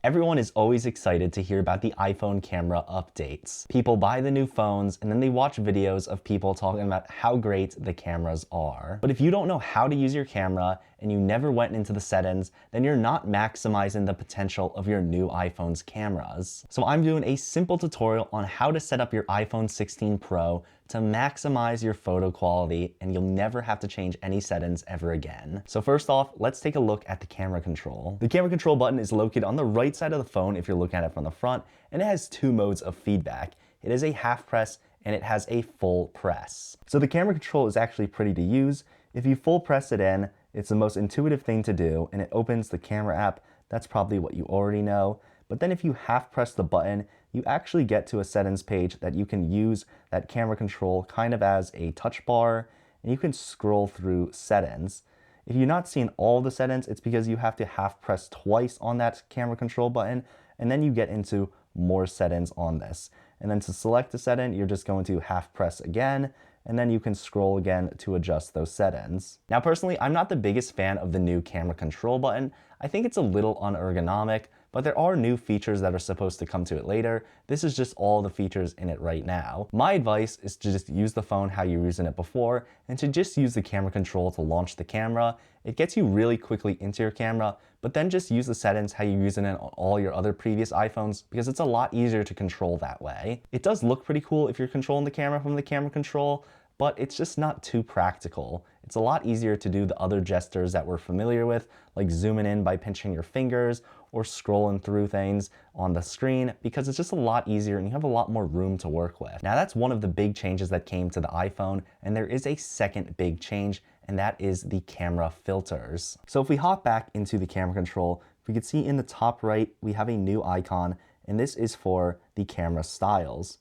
Everyone is always excited to hear about the iPhone camera updates. People buy the new phones and then they watch videos of people talking about how great the cameras are. But if you don't know how to use your camera and you never went into the settings, then you're not maximizing the potential of your new iPhone's cameras. So I'm doing a simple tutorial on how to set up your iPhone 16 Pro to maximize your photo quality, and you'll never have to change any settings ever again. So first off, let's take a look at the camera control. The camera control button is located on the right side of the phone if you're looking at it from the front, and it has two modes of feedback. It is a half press and it has a full press. So the camera control is actually pretty to use. If you full press it in, it's the most intuitive thing to do, and it opens the camera app. That's probably what you already know. But then if you half press the button, you actually get to a settings page that you can use that camera control kind of as a touch bar, and you can scroll through settings. If you're not seeing all the settings, it's because you have to half press twice on that camera control button, and then you get into more settings on this. And then to select a setting, you're just going to half press again, and then you can scroll again to adjust those settings. Now personally, I'm not the biggest fan of the new camera control button. I think it's a little unergonomic, but there are new features that are supposed to come to it later. This is just all the features in it right now. My advice is to just use the phone how you were using it before, and to just use the camera control to launch the camera. It gets you really quickly into your camera, but then just use the settings how you're using it on all your other previous iPhones, because it's a lot easier to control that way. It does look pretty cool if you're controlling the camera from the camera control, but it's just not too practical. It's a lot easier to do the other gestures that we're familiar with, like zooming in by pinching your fingers or scrolling through things on the screen, because it's just a lot easier and you have a lot more room to work with. Now that's one of the big changes that came to the iPhone, and there is a second big change, and that is the camera filters. So if we hop back into the camera control, we can see in the top right, we have a new icon, and this is for the camera styles.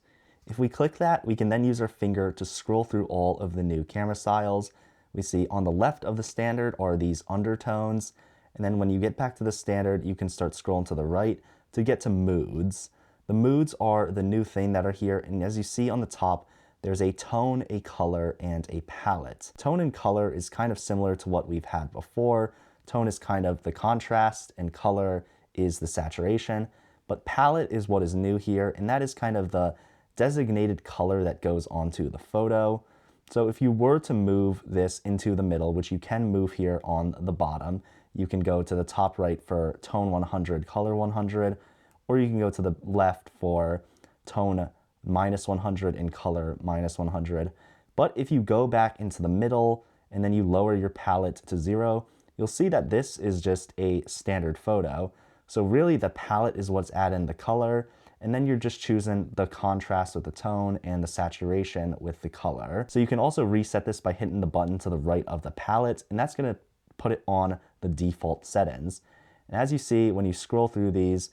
If we click that, we can then use our finger to scroll through all of the new camera styles. We see on the left of the standard are these undertones, and then when you get back to the standard, you can start scrolling to the right to get to moods. The moods are the new thing that are here, and as you see on the top, there's a tone, a color, and a palette. Tone and color is kind of similar to what we've had before. Tone is kind of the contrast, and color is the saturation, but palette is what is new here, and that is kind of the designated color that goes onto the photo. So if you were to move this into the middle, which you can move here on the bottom, you can go to the top right for tone 100, color 100, or you can go to the left for tone -100 and color -100. But if you go back into the middle and then you lower your palette to 0, you'll see that this is just a standard photo. So really the palette is what's adding the color, and then you're just choosing the contrast with the tone and the saturation with the color. So you can also reset this by hitting the button to the right of the palette, and that's gonna put it on the default settings. And as you see, when you scroll through these,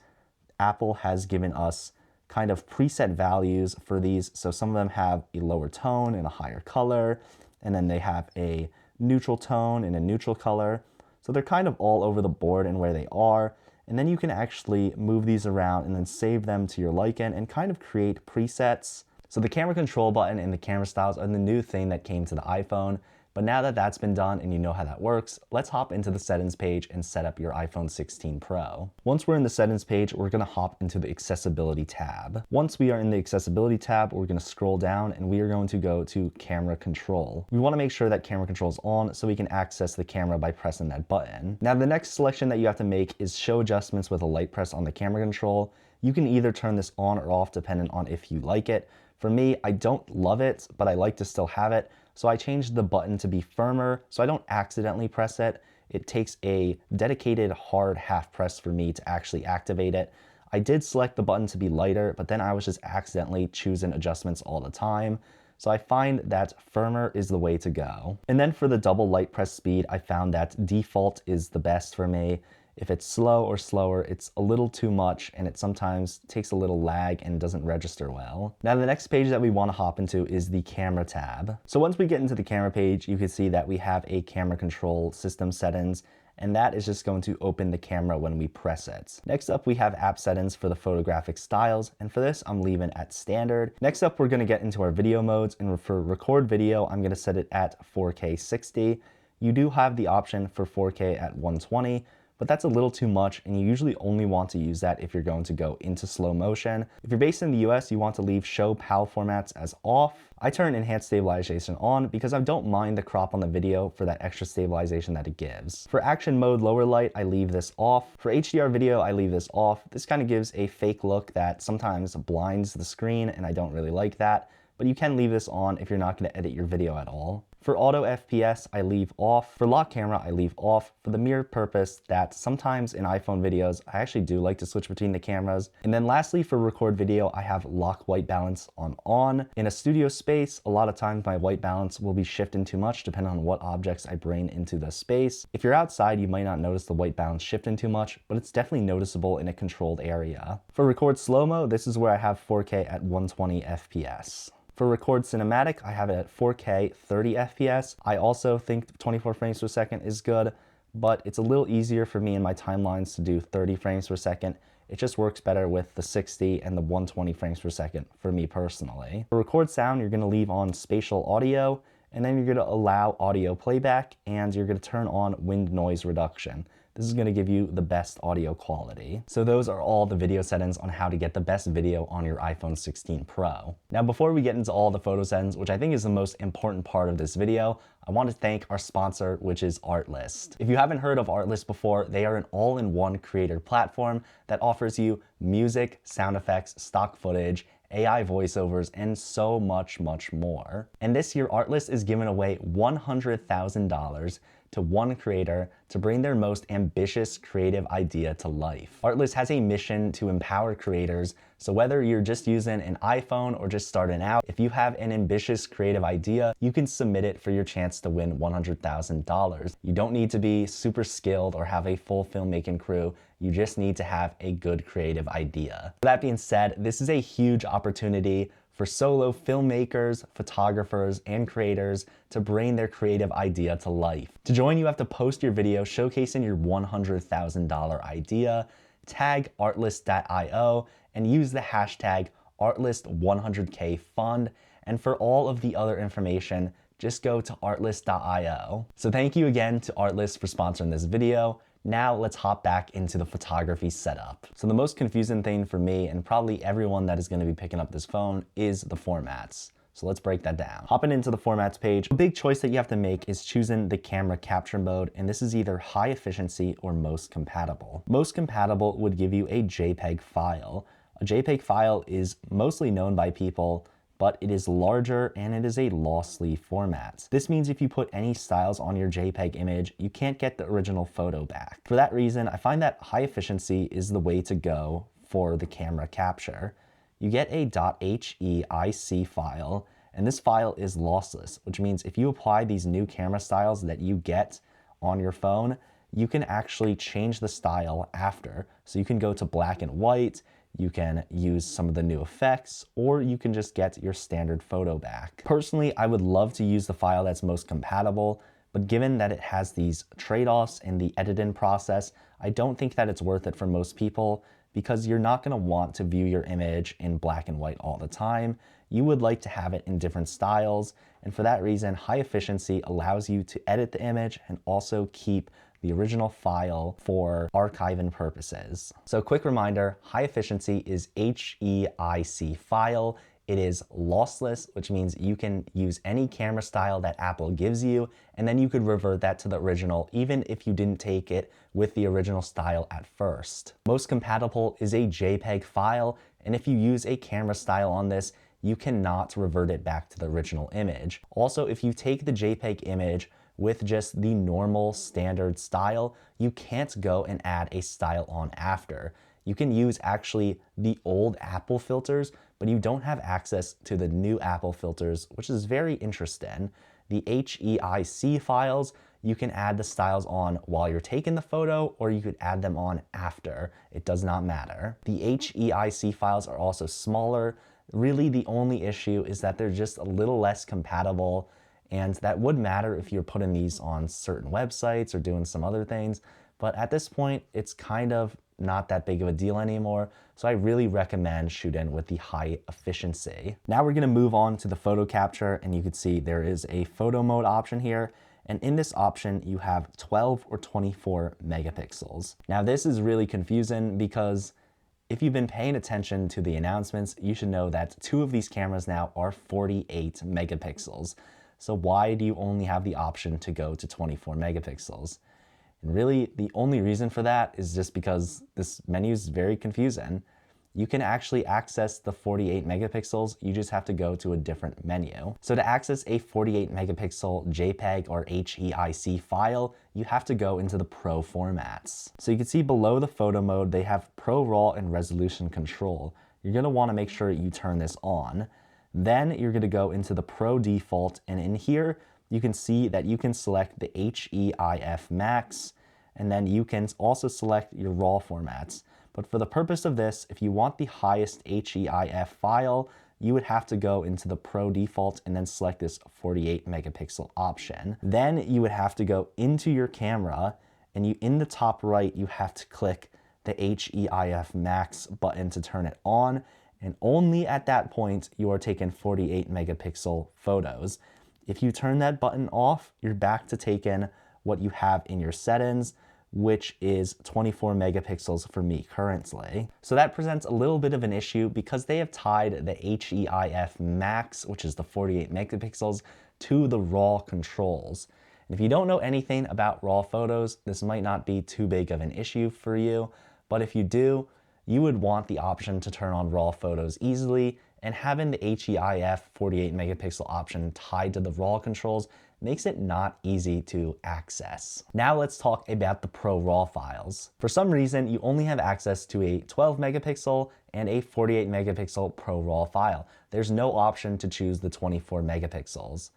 Apple has given us kind of preset values for these. So some of them have a lower tone and a higher color, and then they have a neutral tone and a neutral color. So they're kind of all over the board and where they are. And then you can actually move these around and then save them to your liking and kind of create presets. So the camera control button and the camera styles are the new thing that came to the iPhone. But now that that's been done and you know how that works, let's hop into the settings page and set up your iPhone 16 Pro. Once we're in the settings page, we're gonna hop into the accessibility tab. Once we are in the accessibility tab, we're gonna scroll down and we are going to go to camera control. We wanna make sure that camera control is on so we can access the camera by pressing that button. Now the next selection that you have to make is show adjustments with a light press on the camera control. You can either turn this on or off depending on if you like it. For me, I don't love it, but I like to still have it. So I changed the button to be firmer so I don't accidentally press it. It takes a dedicated hard half press for me to actually activate it. I did select the button to be lighter, but then I was just accidentally choosing adjustments all the time. So I find that firmer is the way to go. And then for the double light press speed, I found that default is the best for me. If it's slow or slower, it's a little too much and it sometimes takes a little lag and doesn't register well. Now the next page that we want to hop into is the camera tab. So once we get into the camera page, you can see that we have a camera control system settings, and that is just going to open the camera when we press it. Next up, we have app settings for the photographic styles, and for this, I'm leaving at standard. Next up, we're gonna get into our video modes, and for record video, I'm gonna set it at 4K 60. You do have the option for 4K at 120, but that's a little too much, and you usually only want to use that if you're going to go into slow motion. If you're based in the US, you want to leave show PAL formats as off. I turn enhanced stabilization on because I don't mind the crop on the video for that extra stabilization that it gives. For action mode lower light, I leave this off. For HDR video, I leave this off. This kind of gives a fake look that sometimes blinds the screen, and I don't really like that, but you can leave this on if you're not going to edit your video at all. For auto FPS, I leave off. For lock camera, I leave off for the mere purpose that sometimes in iPhone videos, I actually do like to switch between the cameras. And then lastly, for record video, I have lock white balance on. In a studio space, a lot of times my white balance will be shifting too much depending on what objects I bring into the space. If you're outside, you might not notice the white balance shifting too much, but it's definitely noticeable in a controlled area. For record slow-mo, this is where I have 4K at 120 FPS. For record cinematic, I have it at 4K 30 FPS. I also think 24 frames per second is good, but it's a little easier for me in my timelines to do 30 frames per second. It just works better with the 60 and the 120 frames per second for me personally. For record sound, you're gonna leave on spatial audio, and then you're gonna allow audio playback, and you're gonna turn on wind noise reduction. This is gonna give you the best audio quality. So those are all the video settings on how to get the best video on your iPhone 16 Pro. Now, before we get into all the photo settings, which I think is the most important part of this video, I want to thank our sponsor, which is Artlist. If you haven't heard of Artlist before, they are an all-in-one creator platform that offers you music, sound effects, stock footage, AI voiceovers, and so much more. And this year, Artlist is giving away $100,000 to one creator to bring their most ambitious creative idea to life. Artlist has a mission to empower creators, so whether you're just using an iPhone or just starting out, if you have an ambitious creative idea, you can submit it for your chance to win $100,000. You don't need to be super skilled or have a full filmmaking crew. You just need to have a good creative idea. With that being said, this is a huge opportunity for solo filmmakers, photographers, and creators to bring their creative idea to life. To join, you have to post your video showcasing your $100,000 idea, tag artlist.io, and use the hashtag Artlist100K and for all of the other information, just go to artlist.io. So thank you again to Artlist for sponsoring this video. Now let's hop back into the photography setup. So the most confusing thing for me and probably everyone that is going to be picking up this phone is the formats. So let's break that down. Hopping into the formats page, a big choice that you have to make is choosing the camera capture mode, and this is either high efficiency or most compatible. Most compatible would give you a JPEG file. A JPEG file is mostly known by people, but it is larger and it is a lossly format. This means if you put any styles on your JPEG image, you can't get the original photo back. For that reason, I find that high efficiency is the way to go for the camera capture. You get a .HEIC file, and this file is lossless, which means if you apply these new camera styles that you get on your phone, you can actually change the style after. So you can go to black and white, you can use some of the new effects, or you can just get your standard photo back. Personally, I would love to use the file that's most compatible, but given that it has these trade-offs in the editing process, I don't think that it's worth it for most people because you're not gonna want to view your image in black and white all the time. You would like to have it in different styles, and for that reason, high efficiency allows you to edit the image and also keep the original file for archiving purposes. So quick reminder, high efficiency is HEIC file. It is lossless, which means you can use any camera style that Apple gives you, and then you could revert that to the original even if you didn't take it with the original style at first. Most compatible is a JPEG file, and if you use a camera style on this, you cannot revert it back to the original image. Also, if you take the JPEG image with just the normal standard style, you can't go and add a style on after. You can use actually the old Apple filters, but you don't have access to the new Apple filters, which is very interesting. The HEIC files, you can add the styles on while you're taking the photo, or you could add them on after. It does not matter. The HEIC files are also smaller. Really, the only issue is that they're just a little less compatible, and that would matter if you're putting these on certain websites or doing some other things. But at this point, it's kind of not that big of a deal anymore. So I really recommend shooting with the high efficiency. Now we're gonna move on to the photo capture, and you can see there is a photo mode option here. And in this option, you have 12 or 24 megapixels. Now this is really confusing because if you've been paying attention to the announcements, you should know that 2 of these cameras now are 48 megapixels. So why do you only have the option to go to 24 megapixels? And really, the only reason for that is just because this menu is very confusing. You can actually access the 48 megapixels, you just have to go to a different menu. So to access a 48 megapixel JPEG or HEIC file, you have to go into the Pro formats. So you can see below the photo mode, they have ProRAW and resolution control. You're gonna wanna make sure you turn this on. Then you're gonna go into the Pro default, and in here, you can see that you can select the HEIF max, and then you can also select your RAW formats. But for the purpose of this, if you want the highest HEIF file, you would have to go into the Pro default and then select this 48 megapixel option. Then you would have to go into your camera, and in the top right, you have to click the HEIF max button to turn it on. And only at that point, you are taking 48 megapixel photos. If you turn that button off, you're back to taking what you have in your settings, which is 24 megapixels for me currently. So that presents a little bit of an issue because they have tied the HEIF max, which is the 48 megapixels, to the RAW controls. And if you don't know anything about RAW photos, this might not be too big of an issue for you, but if you do, you would want the option to turn on RAW photos easily, and having the HEIF 48 megapixel option tied to the RAW controls makes it not easy to access. Now let's talk about the ProRAW files. For some reason, you only have access to a 12 megapixel and a 48 megapixel ProRAW file. There's no option to choose the 24 megapixels.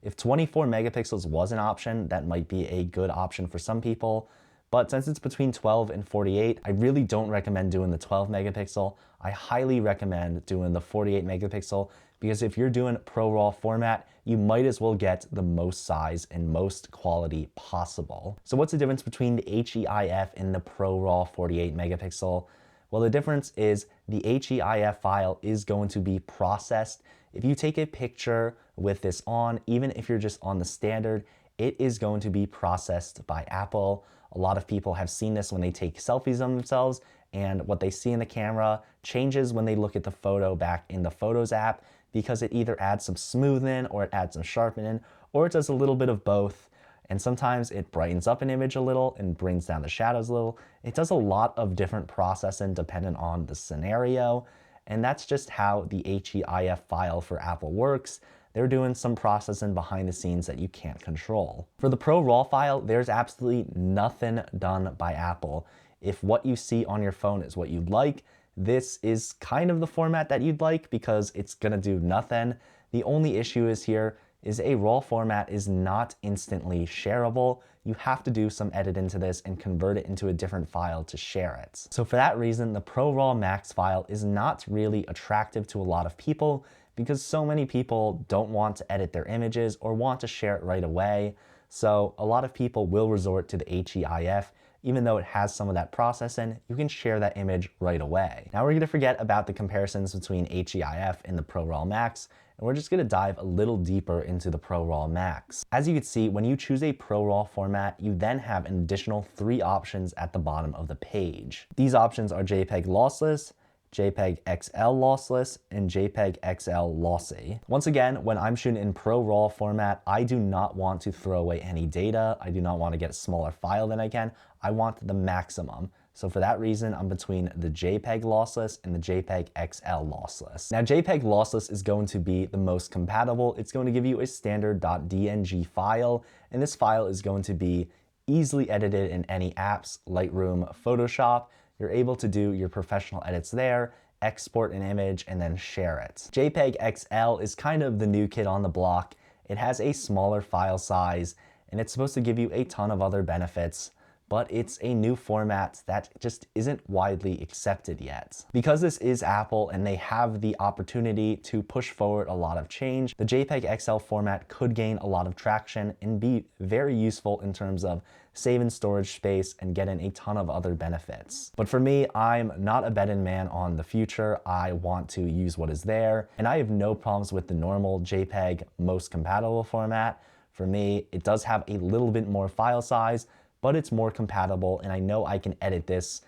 If 24 megapixels was an option, that might be a good option for some people, but since it's between 12 and 48, I really don't recommend doing the 12 megapixel. I highly recommend doing the 48 megapixel because if you're doing ProRAW format, you might as well get the most size and most quality possible. So what's the difference between the HEIF and the ProRAW 48 megapixel? Well, the difference is the HEIF file is going to be processed. If you take a picture with this on, even if you're just on the standard, it is going to be processed by Apple. A lot of people have seen this when they take selfies of themselves, and what they see in the camera changes when they look at the photo back in the Photos app because it either adds some smoothing or it adds some sharpening, or it does a little bit of both. And sometimes it brightens up an image a little and brings down the shadows a little. It does a lot of different processing depending on the scenario, and that's just how the HEIF file for Apple works. They're doing some processing behind the scenes that you can't control. For the ProRAW file, there's absolutely nothing done by Apple. If what you see on your phone is what you'd like, this is kind of the format that you'd like because it's gonna do nothing. The only issue is here is a RAW format is not instantly shareable. You have to do some editing to this and convert it into a different file to share it. So for that reason, the ProRAW Max file is not really attractive to a lot of people because so many people don't want to edit their images or want to share it right away. So a lot of people will resort to the HEIF. Even though it has some of that processing, you can share that image right away. Now we're gonna forget about the comparisons between HEIF and the ProRAW Max, and we're just gonna dive a little deeper into the ProRAW Max. As you can see, when you choose a ProRAW format, you then have an additional 3 options at the bottom of the page. These options are JPEG lossless, JPEG XL lossless, and JPEG XL lossy. Once again, when I'm shooting in ProRAW format, I do not want to throw away any data. I do not want to get a smaller file than I can. I want the maximum. So for that reason, I'm between the JPEG lossless and the JPEG XL lossless. Now JPEG lossless is going to be the most compatible. It's going to give you a standard .dng file, and this file is going to be easily edited in any apps, Lightroom, Photoshop. You're able to do your professional edits there, export an image, and then share it. JPEG XL is kind of the new kid on the block. It has a smaller file size, and it's supposed to give you a ton of other benefits, but it's a new format that just isn't widely accepted yet. Because this is Apple and they have the opportunity to push forward a lot of change, the JPEG XL format could gain a lot of traction and be very useful in terms of saving storage space and getting a ton of other benefits. But for me, I'm not a betting man on the future. I want to use what is there, and I have no problems with the normal JPEG most compatible format. For me, it does have a little bit more file size, but it's more compatible, and I know I can edit this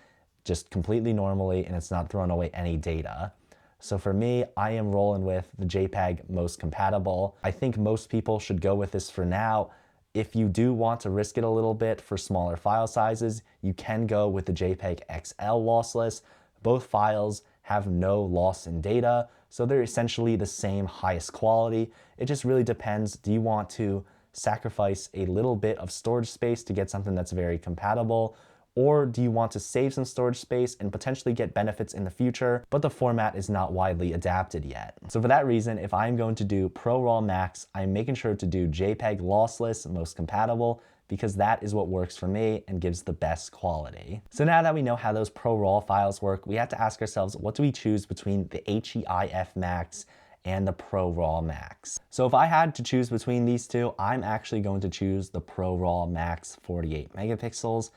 just completely normally and it's not throwing away any data. So for me, I am rolling with the JPEG most compatible. I think most people should go with this for now. If you do want to risk it a little bit for smaller file sizes, you can go with the JPEG XL lossless. Both files have no loss in data, so they're essentially the same highest quality. It just really depends. Do you want to sacrifice a little bit of storage space to get something that's very compatible? Or do you want to save some storage space and potentially get benefits in the future, but the format is not widely adapted yet? So for that reason, if I'm going to do ProRAW Max, I'm making sure to do JPEG lossless, most compatible, because that is what works for me and gives the best quality. So now that we know how those ProRAW files work, we have to ask ourselves, what do we choose between the HEIF Max and the ProRAW Max? So if I had to choose between these two, I'm actually going to choose the ProRAW Max 48 megapixels.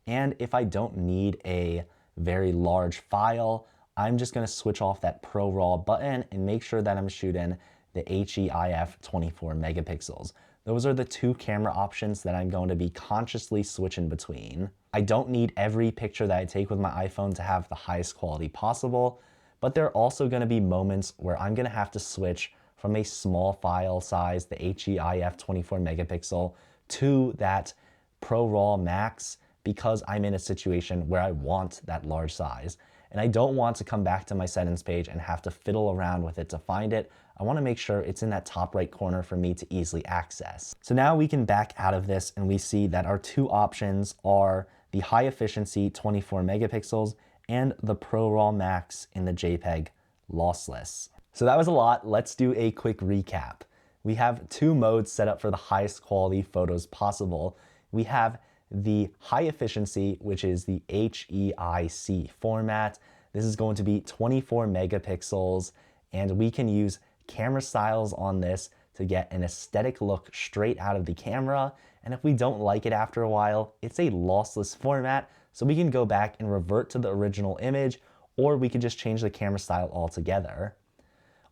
And if I don't need a very large file, I'm just gonna switch off that ProRAW button and make sure that I'm shooting the HEIF 24 megapixels. Those are the two camera options that I'm going to be consciously switching between. I don't need every picture that I take with my iPhone to have the highest quality possible, but there are also gonna be moments where I'm gonna have to switch from a small file size, the HEIF 24 megapixel, to that ProRAW Max, because I'm in a situation where I want that large size. And I don't want to come back to my settings page and have to fiddle around with it to find it. I want to make sure it's in that top right corner for me to easily access. So now we can back out of this and we see that our two options are the high efficiency 24 megapixels and the ProRAW Max in the JPEG lossless. So that was a lot. Let's do a quick recap. We have two modes set up for the highest quality photos possible. We have the high efficiency, which is the HEIC format. This is going to be 24 megapixels, and we can use camera styles on this to get an aesthetic look straight out of the camera. And if we don't like it after a while, it's a lossless format, so we can go back and revert to the original image, or we could just change the camera style altogether.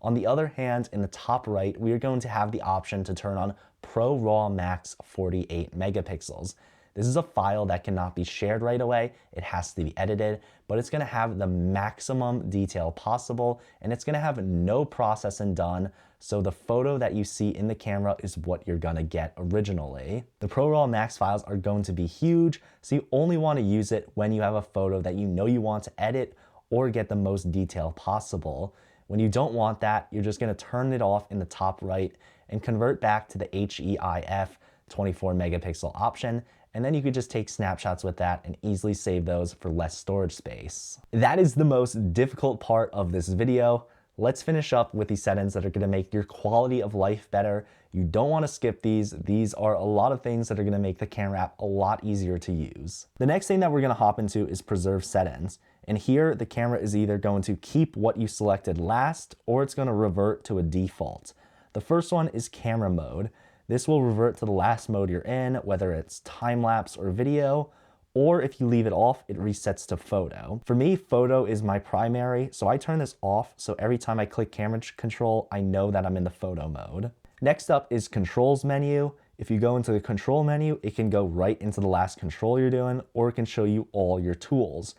On the other hand, in the top right, we are going to have the option to turn on ProRAW Max 48 megapixels. This is a file that cannot be shared right away. It has to be edited, but it's gonna have the maximum detail possible, and it's gonna have no processing done, so the photo that you see in the camera is what you're gonna get originally. The ProRAW Max files are going to be huge, so you only wanna use it when you have a photo that you know you want to edit or get the most detail possible. When you don't want that, you're just gonna turn it off in the top right and convert back to the HEIF 24 megapixel option, and then you could just take snapshots with that and easily save those for less storage space. That is the most difficult part of this video. Let's finish up with the settings that are gonna make your quality of life better. You don't wanna skip these. These are a lot of things that are gonna make the camera app a lot easier to use. The next thing that we're gonna hop into is preserve settings. And here, the camera is either going to keep what you selected last, or it's gonna revert to a default. The first one is camera mode. This will revert to the last mode you're in, whether it's time-lapse or video, or if you leave it off, it resets to photo. For me, photo is my primary, so I turn this off, so every time I click camera control, I know that I'm in the photo mode. Next up is controls menu. If you go into the control menu, it can go right into the last control you're doing, or it can show you all your tools.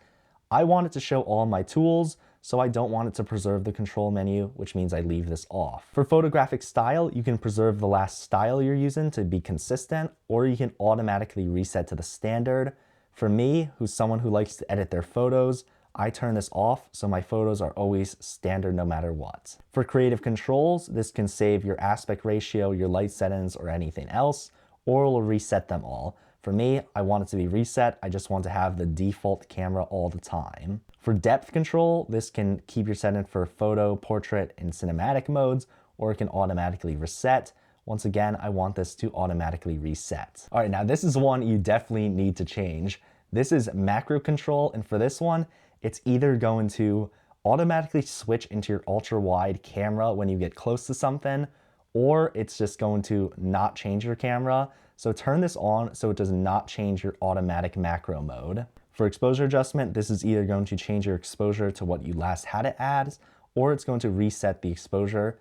I want it to show all my tools, so I don't want it to preserve the control menu, which means I leave this off. For photographic style, you can preserve the last style you're using to be consistent, or you can automatically reset to the standard. For me, who's someone who likes to edit their photos, I turn this off, so my photos are always standard no matter what. For creative controls, this can save your aspect ratio, your light settings, or anything else, or it will reset them all. For me, I want it to be reset. I just want to have the default camera all the time. For depth control, this can keep your setting for photo, portrait, and cinematic modes, or it can automatically reset. Once again, I want this to automatically reset. All right, now this is one you definitely need to change. This is macro control, and for this one, it's either going to automatically switch into your ultra wide camera when you get close to something, or it's just going to not change your camera. So turn this on so it does not change your automatic macro mode. For exposure adjustment, this is either going to change your exposure to what you last had it as, or it's going to reset the exposure.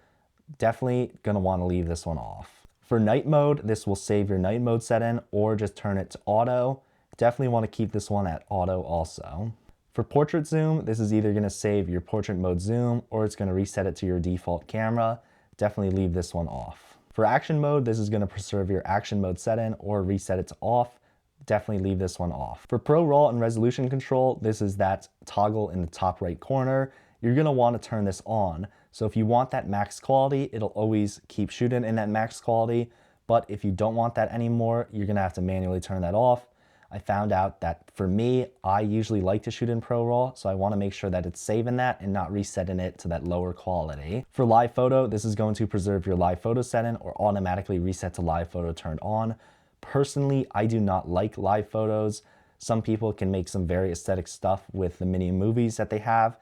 Definitely gonna wanna leave this one off. For night mode, this will save your night mode setting or just turn it to auto. Definitely want to keep this one at auto also. For portrait zoom, this is either going to save your portrait mode zoom or it's going to reset it to your default camera. Definitely leave this one off. For action mode, this is going to preserve your action mode setting or reset it to off. Definitely leave this one off. For ProRAW and resolution control, this is that toggle in the top right corner. You're going to want to turn this on. So if you want that max quality, it'll always keep shooting in that max quality. But if you don't want that anymore, you're going to have to manually turn that off. I found out that for me, I usually like to shoot in ProRAW, so I want to make sure that it's saving that and not resetting it to that lower quality. For live photo, this is going to preserve your live photo setting or automatically reset to live photo turned on. Personally, I do not like live photos. Some people can make some very aesthetic stuff with the mini movies that they have,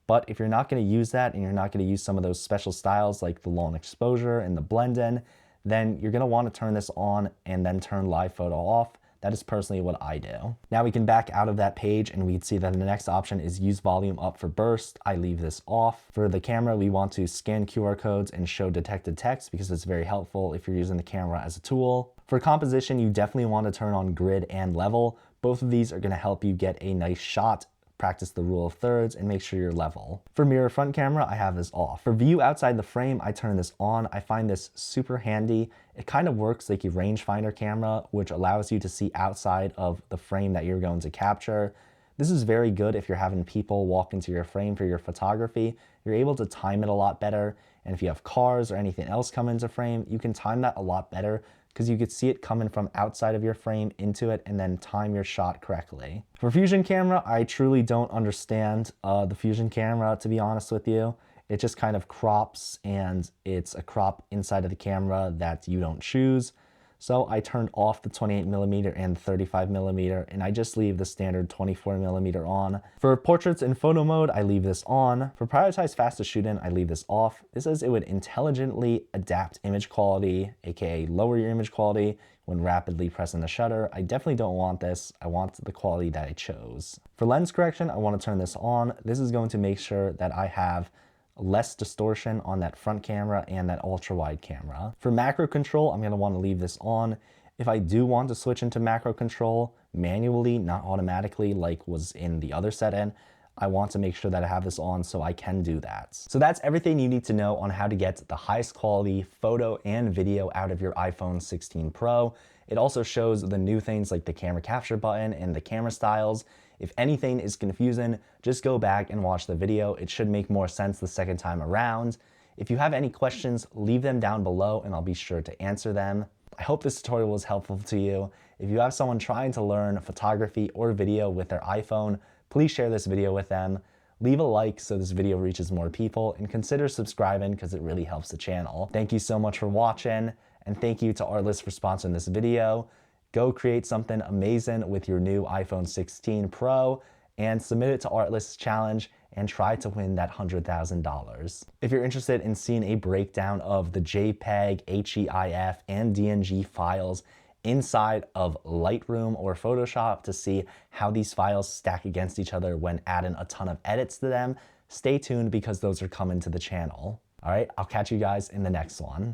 but if you're not going to use that and you're not going to use some of those special styles like the long exposure and the blend in, then you're going to want to turn this on and then turn live photo off. That is personally what I do. Now we can back out of that page and we can see that the next option is use volume up for burst. I leave this off. For the camera, we want to scan QR codes and show detected text because it's very helpful if you're using the camera as a tool. For composition, you definitely want to turn on grid and level. Both of these are going to help you get a nice shot, practice the rule of thirds, and make sure you're level. For mirror front camera, I have this off. For view outside the frame, I turn this on. I find this super handy. It kind of works like a rangefinder camera, which allows you to see outside of the frame that you're going to capture. This is very good if you're having people walk into your frame for your photography. You're able to time it a lot better. And if you have cars or anything else come into frame, you can time that a lot better because you could see it coming from outside of your frame into it and then time your shot correctly. For Fusion camera, I truly don't understand the Fusion camera, to be honest with you. It just kind of crops and it's a crop inside of the camera that you don't choose. So I turned off the 28mm and 35mm and I just leave the standard 24mm on. For portraits in photo mode, I leave this on. For prioritize fastest shooting, I leave this off. This says it would intelligently adapt image quality, aka lower your image quality when rapidly pressing the shutter. I definitely don't want this. I want the quality that I chose. For lens correction, I want to turn this on. This is going to make sure that I have less distortion on that front camera and that ultra wide camera. For macro control, I'm going to want to leave this on. If I do want to switch into macro control manually, not automatically like was in the other setting, I want to make sure that I have this on so I can do that. So that's everything you need to know on how to get the highest quality photo and video out of your iPhone 16 Pro. It also shows the new things like the camera capture button and the camera styles. If anything is confusing, just go back and watch the video. It should make more sense the second time around. If you have any questions, leave them down below and I'll be sure to answer them. I hope this tutorial was helpful to you. If you have someone trying to learn photography or video with their iPhone, please share this video with them. Leave a like so this video reaches more people and consider subscribing because it really helps the channel. Thank you so much for watching and thank you to Artlist for sponsoring this video. Go create something amazing with your new iPhone 16 Pro and submit it to Artlist's challenge and try to win that $100,000. If you're interested in seeing a breakdown of the JPEG, HEIF, and DNG files inside of Lightroom or Photoshop to see how these files stack against each other when adding a ton of edits to them, stay tuned because those are coming to the channel. All right, I'll catch you guys in the next one.